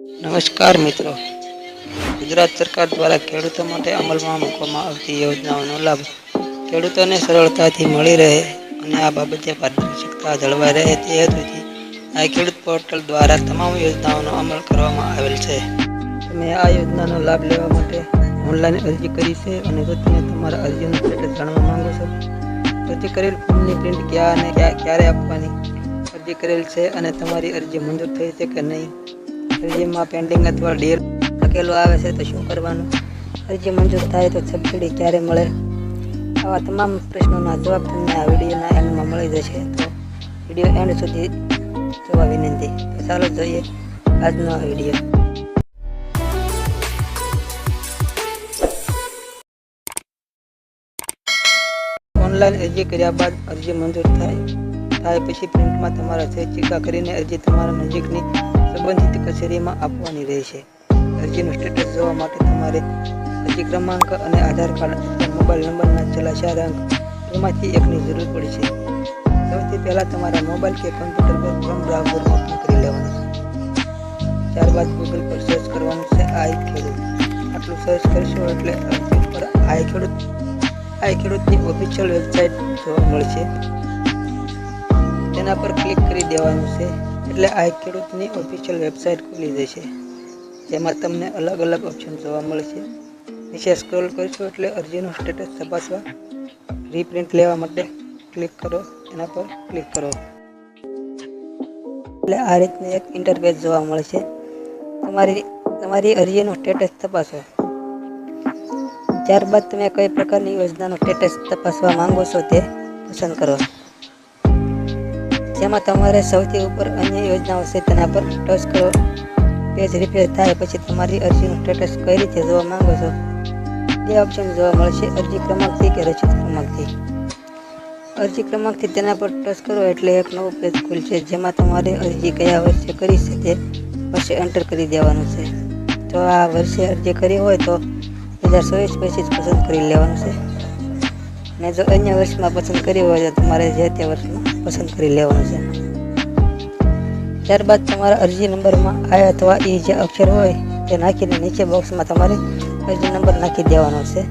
નમસ્કાર મિત્રો, ગુજરાત સરકાર દ્વારા ખેડૂતો માટે અમલમાં મૂકવામાં આવતી યોજનાઓનો લાભ ખેડૂતોને સરળતાથી મળી રહે અને આ બાબતે પારદર્શિતા જળવાઈ રહે તે હેતુથી આ ખેડૂત પોર્ટલ દ્વારા તમામ યોજનાઓનો અમલ કરવામાં આવેલ છે. તમે આ યોજનાનો લાભ લેવા માટે ઓનલાઈન અરજી કરી છે અને જો તમે તમારા અરજીનું સ્ટેટસ જાણવા માંગો છો, અરજી કરેલ ફોર્મની પ્રિન્ટ ક્યાં અને ક્યારે આપવાની, અરજી કરેલ છે અને તમારી અરજી મંજૂર થઈ છે કે નહીં, અરજીમાં પેન્ડિંગ અથવા ડીલ લખેલું આવે છે તો શું કરવાનું, અરજી મંજૂર થાય તો સબસિડી ક્યારે મળે, આવા તમામ પ્રશ્નોના જવાબ તમને આ વિડીયોના એન્ડમાં મળી જશે. તો વિડીયો એન્ડ સુધી જોવા વિનંતી. તો ચાલો જોઈએ આજનો આ વિડીયો. ઓનલાઈન અરજી કર્યા બાદ અરજી મંજૂર થાય પછી પ્રિન્ટમાં તમારા સહી ચીકા કરીને અરજી તમારા નજીકની સંબંધિત કચેરીમાં આપવાની રહેશે. અરજીનું સ્ટેટસ જોવા માટે તમારે અરજી ક્રમાંક અને આધાર કાર્ડ અથવા મોબાઈલ નંબરના છેલ્લા 4 અંક એમાંથી એકની જરૂર પડશે. સૌથી પહેલાં તમારા મોબાઈલ કે કમ્પ્યુટર પર ક્રોમ બ્રાઉઝર ઓપન કરી લેવાનું છે. ત્યારબાદ ગૂગલ પર સર્ચ કરવાનું છે આઈ ખેડૂત. આટલું સર્ચ કરશો એટલે અરજી પર આઈ ખેડૂતની ઓફિશિયલ વેબસાઇટ જોવા મળશે. તેના પર ક્લિક કરી દેવાનું છે એટલે આ ખેડૂતની ઓફિશિયલ વેબસાઇટ ખુલી જશે. જેમાં તમને અલગ અલગ ઓપ્શન જોવા મળશે. નીચે સ્ક્રોલ કરશો એટલે અરજીનું સ્ટેટસ તપાસવા રીપ્રિન્ટ લેવા માટે ક્લિક કરો, એના પર ક્લિક કરો એટલે આ રીતની એક ઇન્ટરફેસ જોવા મળશે. તમારી અરજીનું સ્ટેટસ તપાસો. ત્યારબાદ તમે કઈ પ્રકારની યોજનાનું સ્ટેટસ તપાસવા માંગો છો તે પસંદ કરો. જેમાં તમારે સૌથી ઉપર અન્ય યોજનાઓ છે તેના પર ટચ કરો. પેજ રિફ્રેશ થાય પછી તમારી અરજીનું સ્ટેટસ કઈ રીતે જોવા માંગો છો બે ઓપ્શન જોવા મળશે, અરજી ક્રમાંકથી કે રસીદ ક્રમાંકથી. અરજી ક્રમાંકથી તેના પર ટચ કરો એટલે એક નવું પેજ ખુલશે જેમાં તમારે અરજી કયા વર્ષે કરી છે તે વર્ષે એન્ટર કરી દેવાનું છે. જો આ વર્ષે અરજી કરી હોય તો 2024 પછી જ પસંદ કરી લેવાનું છે અને જો અન્ય વર્ષમાં પસંદ કરી હોય તો તમારે જે તે વર્ષમાં પસંદ કરી લેવાનું છે. ત્યારબાદ તમારા અરજી નંબરમાં આઈ અથવા ઈ જે અક્ષર હોય તે નાખીને નીચે બોક્સમાં તમારે અરજી નંબર નાખી દેવાનો છે.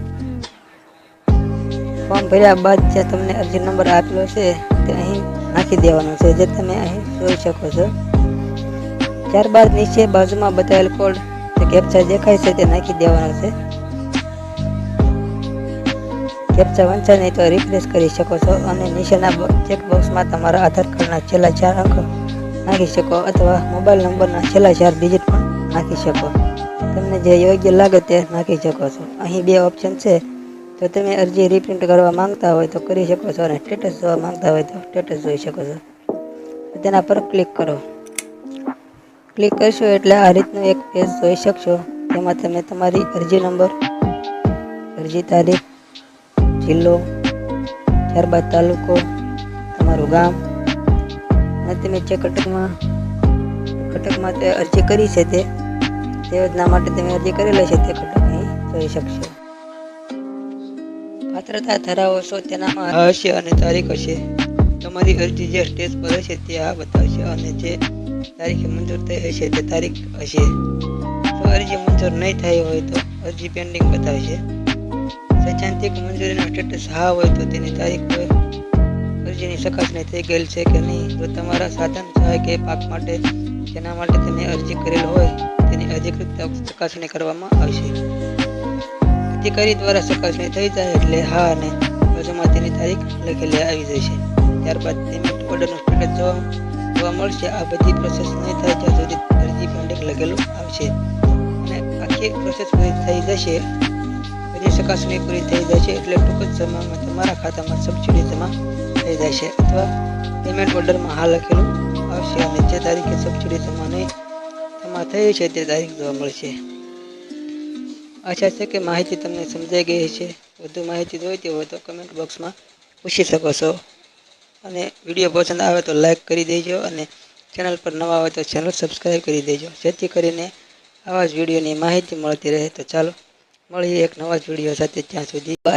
ફોર્મ ભર્યા બાદ જે તમને અરજી નંબર આપેલો છે તે અહીં નાખી દેવાનો છે, જે તમે અહીં જોઈ શકો છો. ત્યારબાદ નીચે બાજુમાં બતાવેલ કોડ જે કેપ્ચા દેખાય છે તે નાખી દેવાનો છે. કેપ્ચા વંચાય નહીં તો રિફ્રેશ કરી શકો છો અને નીચેના ચેકબોક્સમાં તમારા આધાર કાર્ડના છેલ્લા 4 અંક નાખી શકો અથવા મોબાઈલ નંબરના છેલ્લા 4 ડિજિટ પણ નાખી શકો. તમને જે યોગ્ય લાગે તે નાખી શકો છો. અહીં 2 ઓપ્શન છે, તો તમે અરજી રીપ્રિન્ટ કરવા માંગતા હોય તો કરી શકો છો અને સ્ટેટસ જોવા માંગતા હોય તો સ્ટેટસ જોઈ શકો છો. તેના પર ક્લિક કરો. ક્લિક કરશો એટલે આ રીતનું એક પેજ જોઈ શકશો. તેમાં તમે તમારી અરજી નંબર, અરજી તારીખ, જિલ્લો, ત્યારબાદ તાલુકો, તમારું ગામ અને તમે જે ઘટકમાં તે અરજી કરી છે તે યોજના માટે તમે અરજી કરેલી છે તે ઘટક અહીં જોઈ શકશો. પાત્રતા ધરાવો છો તેનામાં હશે અને તારીખ હશે. તમારી અરજી જે સ્ટેજ પર હશે તે આ બતાવશે અને જે તારીખે મંજૂર થઈ હશે તે તારીખ હશે. જો અરજી મંજૂર નહીં થઈ હોય તો અરજી પેન્ડિંગ બતાવશે. સૈદ્ધાંતિક મંજૂરીનો સ્ટેટસ હા હોય તો તેની તારીખ હોય, અરજીની ચકાસણી થઈ ગયેલ છે કે નહીં, જો તમારા સાધન સહાય કે પાક માટે જેના માટે તમે અરજી કરેલ હોય તેની અધિકૃત ચકાસણી કરવામાં આવશે. અધિકારી દ્વારા ચકાસણી થઈ જાય એટલે હા અને બાજુમાં તેની તારીખ લખેલી આવી જશે. ત્યારબાદ પેમેન્ટ ઓર્ડરનું સ્ટેટસ જોવા મળશે. આ બધી પ્રોસેસ નહીં થાય ત્યાં સુધી અરજી પેન્ડિંગ લખેલું આવશે અને આખી પ્રોસેસ પૂરી થઈ જશે. અરજી ચકાસણી પૂરી થઈ જશે એટલે ટૂંક જ સમયમાં તમારા ખાતામાં સબસિડી જમા થઈ જશે અથવા પેમેન્ટ ઓર્ડરમાં હા લખેલું આવશે અને જે તારીખે સબસિડી જમા થઈ છે તે તારીખ જોવા મળશે. આશા છે કે માહિતી તમને સમજાઈ ગઈ હશે. વધુ માહિતી જોઈતી હોય તો કમેન્ટ બોક્સમાં પૂછી શકો છો અને વિડીયો પસંદ આવે તો લાઈક કરી દેજો અને ચેનલ પર નવા હોય તો ચેનલ સબસ્ક્રાઈબ કરી દેજો, જેથી કરીને આવા જ વિડીયોની માહિતી મળતી રહે. તો ચાલો મળીએ એક નવા જ વિડીયો સાથે. ત્યાં સુધી બાય.